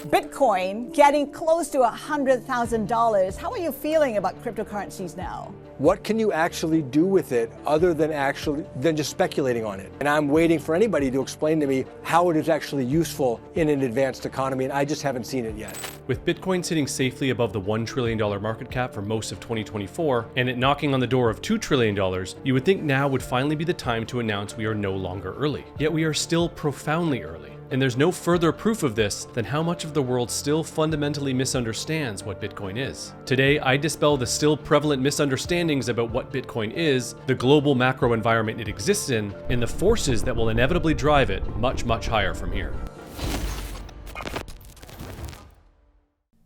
Bitcoin getting close to $100,000. How are you feeling about cryptocurrencies now? What can you actually do with it other than just speculating on it? And I'm waiting for anybody to explain to me how it is actually useful in an advanced economy, and I just haven't seen it yet. With Bitcoin sitting safely above the $1 trillion market cap for most of 2024, and it knocking on the door of $2 trillion, you would think now would finally be the time to announce we are no longer early. Yet we are still profoundly early. And there's no further proof of this than how much of the world still fundamentally misunderstands what Bitcoin is. Today, I dispel the still prevalent misunderstandings about what Bitcoin is, the global macro environment it exists in, and the forces that will inevitably drive it much, much higher from here.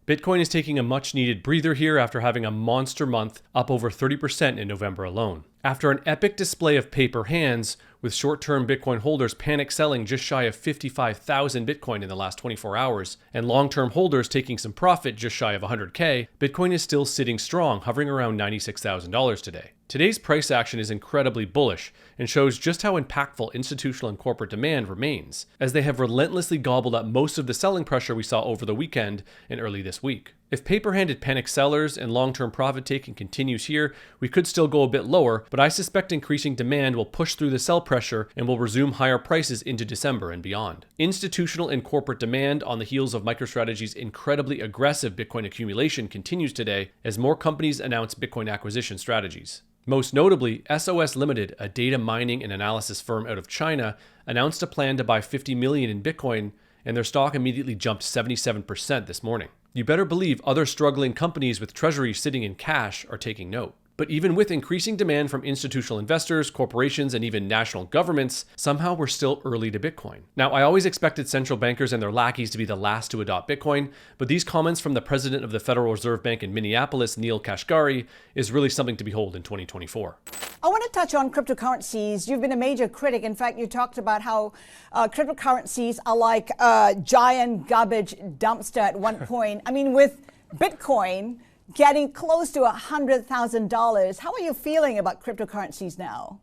Bitcoin is taking a much needed breather here after having a monster month, up over 30% in November alone. After an epic display of paper hands, with short-term Bitcoin holders panic selling just shy of 55,000 Bitcoin in the last 24 hours, and long-term holders taking some profit just shy of 100K, Bitcoin is still sitting strong, hovering around $96,000 today. Today's price action is incredibly bullish and shows just how impactful institutional and corporate demand remains, as they have relentlessly gobbled up most of the selling pressure we saw over the weekend and early this week. If paper-handed panic sellers and long-term profit taking continues here, we could still go a bit lower, but I suspect increasing demand will push through the sell pressure and will resume higher prices into December and beyond. Institutional and corporate demand on the heels of MicroStrategy's incredibly aggressive Bitcoin accumulation continues today as more companies announce Bitcoin acquisition strategies. Most notably, SOS Limited, a data mining and analysis firm out of China, announced a plan to buy 50 million in Bitcoin, and their stock immediately jumped 77% this morning. You better believe other struggling companies with treasuries sitting in cash are taking note. But even with increasing demand from institutional investors, corporations, and even national governments, somehow we're still early to Bitcoin. Now, I always expected central bankers and their lackeys to be the last to adopt Bitcoin, but these comments from the president of the Federal Reserve Bank in Minneapolis, Neel Kashkari, is really something to behold in 2024. I want to touch on cryptocurrencies. You've been a major critic. In fact, you talked about how cryptocurrencies are like a giant garbage dumpster at one point. I mean, with Bitcoin getting close to $100,000, how are you feeling about cryptocurrencies now?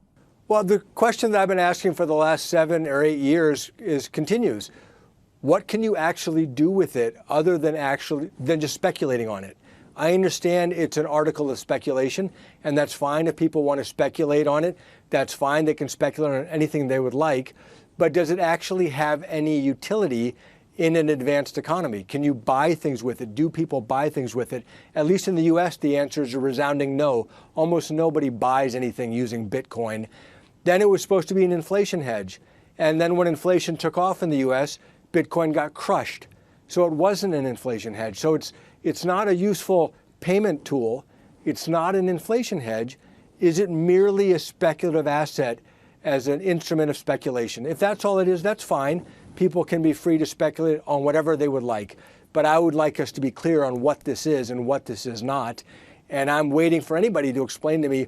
Well, the question that I've been asking for the last 7 or 8 years continues. What can you actually do with it other than just speculating on it? I understand it's an article of speculation, and that's fine if people want to speculate on it. That's fine. They can speculate on anything they would like. But does it actually have any utility in an advanced economy? Can you buy things with it? Do people buy things with it? At least in the US, the answer is a resounding no. Almost nobody buys anything using Bitcoin. Then it was supposed to be an inflation hedge. And then when inflation took off in the US, Bitcoin got crushed. So it wasn't an inflation hedge. So it's not a useful payment tool. It's not an inflation hedge. Is it merely a speculative asset as an instrument of speculation? If that's all it is, that's fine. People can be free to speculate on whatever they would like. But I would like us to be clear on what this is and what this is not. And I'm waiting for anybody to explain to me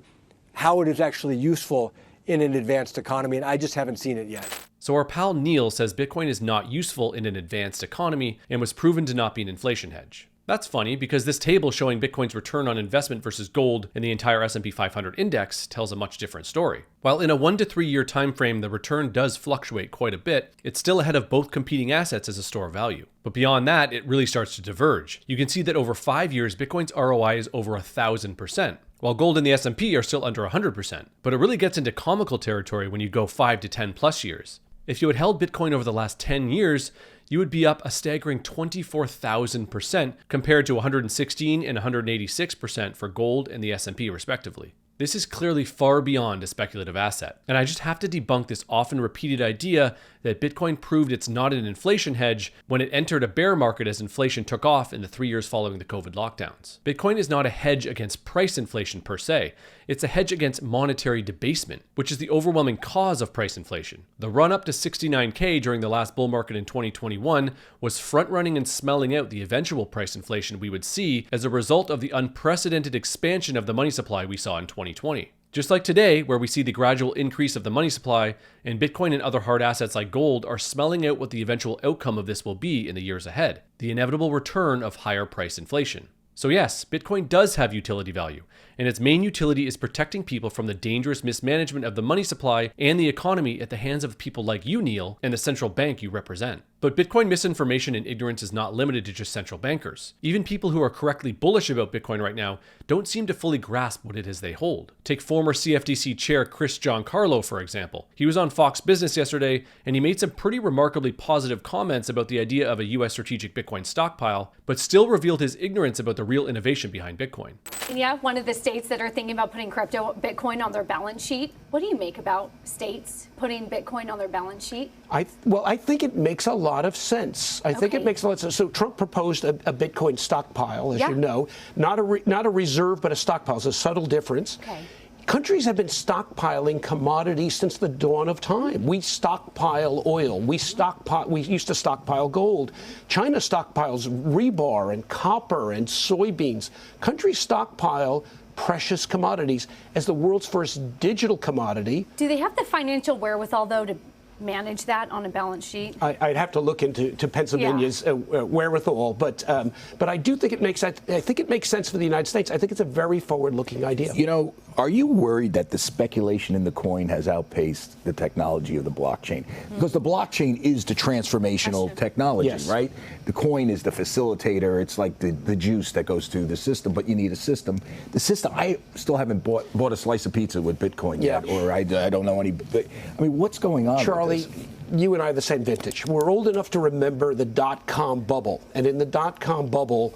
how it is actually useful in an advanced economy, and I just haven't seen it yet. So our pal Neel says Bitcoin is not useful in an advanced economy and was proven to not be an inflation hedge. That's funny because this table showing Bitcoin's return on investment versus gold and the entire S&P 500 index tells a much different story. While in a 1 to 3 year time frame the return does fluctuate quite a bit, it's still ahead of both competing assets as a store of value. But beyond that, it really starts to diverge. You can see that over 5 years, Bitcoin's ROI is over 1,000%. While gold and the S&P are still under 100%. But it really gets into comical territory when you go 5 to 10 plus years. If you had held Bitcoin over the last 10 years, you would be up a staggering 24,000% compared to 116 and 186% for gold and the S&P respectively. This is clearly far beyond a speculative asset. And I just have to debunk this often repeated idea that Bitcoin proved it's not an inflation hedge when it entered a bear market as inflation took off in the 3 years following the COVID lockdowns. Bitcoin is not a hedge against price inflation per se. It's a hedge against monetary debasement, which is the overwhelming cause of price inflation. The run up to 69K during the last bull market in 2021 was front-running and smelling out the eventual price inflation we would see as a result of the unprecedented expansion of the money supply we saw in 2020. Just like today, where we see the gradual increase of the money supply, and Bitcoin and other hard assets like gold are smelling out what the eventual outcome of this will be in the years ahead, the inevitable return of higher price inflation. So yes, Bitcoin does have utility value, and its main utility is protecting people from the dangerous mismanagement of the money supply and the economy at the hands of people like you, Neel, and the central bank you represent. But Bitcoin misinformation and ignorance is not limited to just central bankers. Even people who are correctly bullish about Bitcoin right now don't seem to fully grasp what it is they hold. Take former CFTC chair Chris Giancarlo, for example. He was on Fox Business yesterday, and he made some pretty remarkably positive comments about the idea of a US strategic Bitcoin stockpile, but still revealed his ignorance about the real innovation behind Bitcoin. Yeah, one of the states that are thinking about putting Bitcoin on their balance sheet. What do you make about states putting Bitcoin on their balance sheet? I think it makes a lot of sense. I think it makes a lot of sense. So Trump proposed a Bitcoin stockpile, as you know, not a reserve, but a stockpile. It's a subtle difference. Okay. Countries have been stockpiling commodities since the dawn of time. We stockpile oil. We used to stockpile gold. China stockpiles rebar and copper and soybeans. Countries stockpile precious commodities as the world's first digital commodity. Do they have the financial wherewithal, though, to manage that on a balance sheet? I'd have to look into Pennsylvania's wherewithal, but I do think it makes sense. I think it makes sense for the United States. I think it's a very forward-looking idea. You know, are you worried that the speculation in the coin has outpaced the technology of the blockchain? Because the blockchain is the transformational technology, right? The coin is the facilitator. It's like the juice that goes through the system, but you need a system. The system, I still haven't bought a slice of pizza with Bitcoin yet, or I don't know any. But, I mean, what's going on? Charlie, you and I are the same vintage. We're old enough to remember the dot-com bubble. And in the dot-com bubble,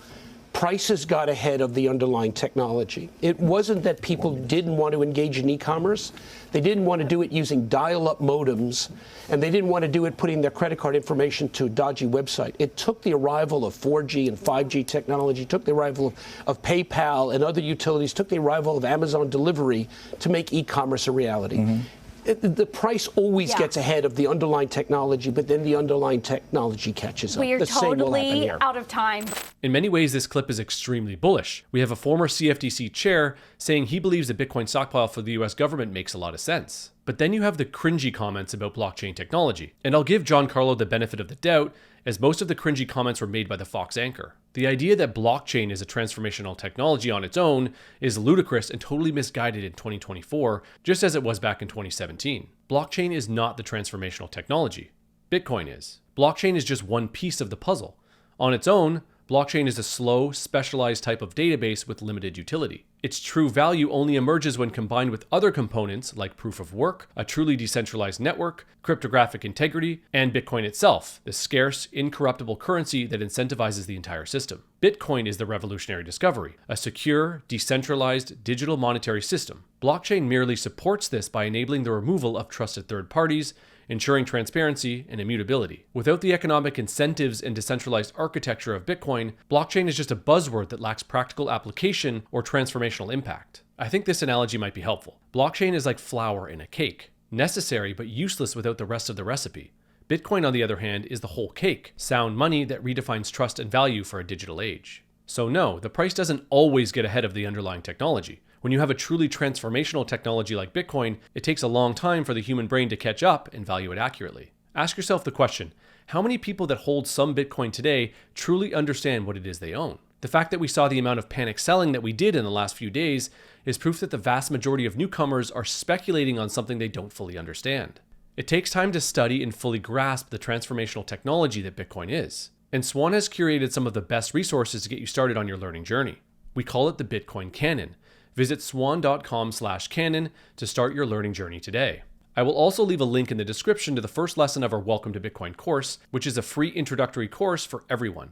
prices got ahead of the underlying technology. It wasn't that people didn't want to engage in e-commerce. They didn't want to do it using dial-up modems, and they didn't want to do it putting their credit card information to a dodgy website. It took the arrival of 4G and 5G technology, took the arrival of PayPal and other utilities, took the arrival of Amazon delivery to make e-commerce a reality. The price always gets ahead of the underlying technology, but then the underlying technology catches up. We are totally out of time. In many ways, this clip is extremely bullish. We have a former CFTC chair saying he believes a Bitcoin stockpile for the US government makes a lot of sense. But then you have the cringy comments about blockchain technology. And I'll give Giancarlo the benefit of the doubt, as most of the cringy comments were made by the Fox anchor. The idea that blockchain is a transformational technology on its own is ludicrous and totally misguided in 2024, just as it was back in 2017. Blockchain is not the transformational technology. Bitcoin is. Blockchain is just one piece of the puzzle. On its own, blockchain is a slow, specialized type of database with limited utility. Its true value only emerges when combined with other components like proof of work, a truly decentralized network, cryptographic integrity, and Bitcoin itself, the scarce, incorruptible currency that incentivizes the entire system. Bitcoin is the revolutionary discovery, a secure, decentralized, digital monetary system. Blockchain merely supports this by enabling the removal of trusted third parties, ensuring transparency and immutability. Without the economic incentives and decentralized architecture of Bitcoin, blockchain is just a buzzword that lacks practical application or transformational impact. I think this analogy might be helpful. Blockchain is like flour in a cake, necessary but useless without the rest of the recipe. Bitcoin, on the other hand, is the whole cake, sound money that redefines trust and value for a digital age. So no, the price doesn't always get ahead of the underlying technology. When you have a truly transformational technology like Bitcoin, it takes a long time for the human brain to catch up and value it accurately. Ask yourself the question, how many people that hold some Bitcoin today truly understand what it is they own? The fact that we saw the amount of panic selling that we did in the last few days is proof that the vast majority of newcomers are speculating on something they don't fully understand. It takes time to study and fully grasp the transformational technology that Bitcoin is. And Swan has curated some of the best resources to get you started on your learning journey. We call it the Bitcoin Canon. Visit swan.com/canon to start your learning journey today. I will also leave a link in the description to the first lesson of our Welcome to Bitcoin course, which is a free introductory course for everyone.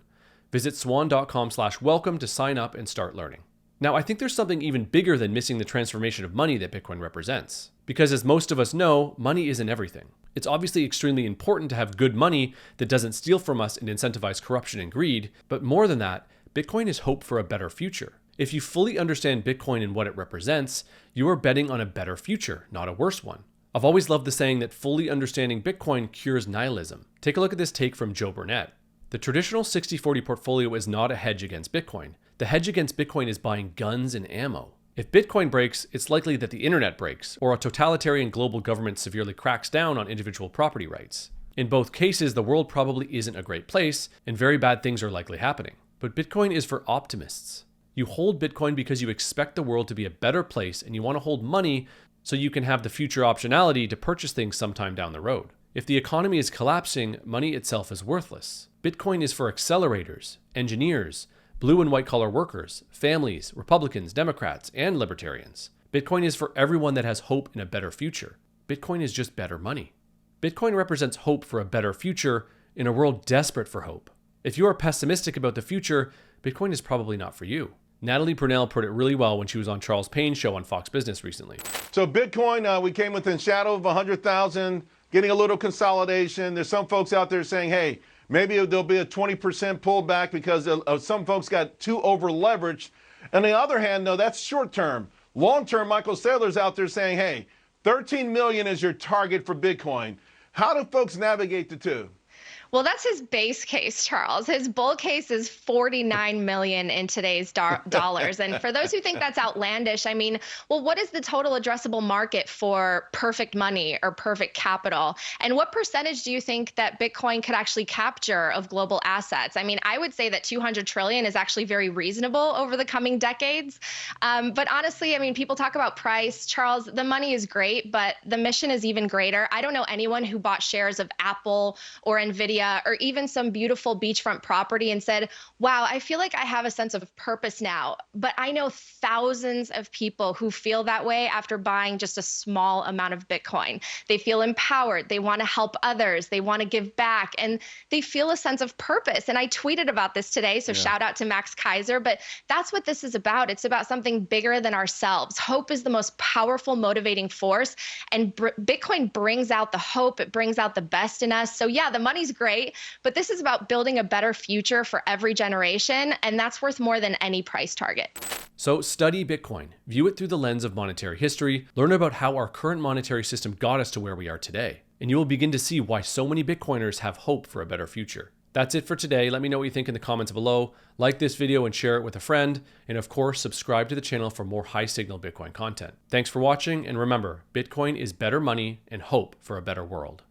Visit swan.com/welcome to sign up and start learning. Now, I think there's something even bigger than missing the transformation of money that Bitcoin represents. Because as most of us know, money isn't everything. It's obviously extremely important to have good money that doesn't steal from us and incentivize corruption and greed, but more than that, Bitcoin is hope for a better future. If you fully understand Bitcoin and what it represents, you are betting on a better future, not a worse one. I've always loved the saying that fully understanding Bitcoin cures nihilism. Take a look at this take from Joe Burnett. The traditional 60-40 portfolio is not a hedge against Bitcoin. The hedge against Bitcoin is buying guns and ammo. If Bitcoin breaks, it's likely that the internet breaks, or a totalitarian global government severely cracks down on individual property rights. In both cases, the world probably isn't a great place, and very bad things are likely happening. But Bitcoin is for optimists. You hold Bitcoin because you expect the world to be a better place and you want to hold money so you can have the future optionality to purchase things sometime down the road. If the economy is collapsing, money itself is worthless. Bitcoin is for accelerators, engineers, blue and white collar workers, families, Republicans, Democrats, and libertarians. Bitcoin is for everyone that has hope in a better future. Bitcoin is just better money. Bitcoin represents hope for a better future in a world desperate for hope. If you are pessimistic about the future, Bitcoin is probably not for you. Natalie Purnell put it really well when she was on Charles Payne's show on Fox Business recently. So Bitcoin, we came within shadow of 100,000, getting a little consolidation. There's some folks out there saying, hey, maybe there'll be a 20% pullback because some folks got too over leveraged. On the other hand, though, that's short term. Long term, Michael Saylor's out there saying, hey, 13 million is your target for Bitcoin. How do folks navigate the two? Well, that's his base case, Charles. His bull case is 49 million in today's dollars. And for those who think that's outlandish, I mean, well, what is the total addressable market for perfect money or perfect capital? And what percentage do you think that Bitcoin could actually capture of global assets? I mean, I would say that 200 trillion is actually very reasonable over the coming decades. But honestly, I mean, people talk about price. Charles, the money is great, but the mission is even greater. I don't know anyone who bought shares of Apple or Nvidia or even some beautiful beachfront property and said, wow, I feel like I have a sense of purpose now. But I know thousands of people who feel that way after buying just a small amount of Bitcoin. They feel empowered. They want to help others. They want to give back, and they feel a sense of purpose. And I tweeted about this today, so shout out to Max Kaiser. But that's what this is about. It's about something bigger than ourselves. Hope is the most powerful motivating force, and Bitcoin brings out the hope. It brings out the best in us. So yeah, the money's great, but this is about building a better future for every generation, and that's worth more than any price target. So study Bitcoin, view it through the lens of monetary history, learn about how our current monetary system got us to where we are today, and you will begin to see why so many Bitcoiners have hope for a better future. That's it for today. Let me know what you think in the comments below. Like this video and share it with a friend, and of course, subscribe to the channel for more high-signal Bitcoin content. Thanks for watching, and remember, Bitcoin is better money and hope for a better world.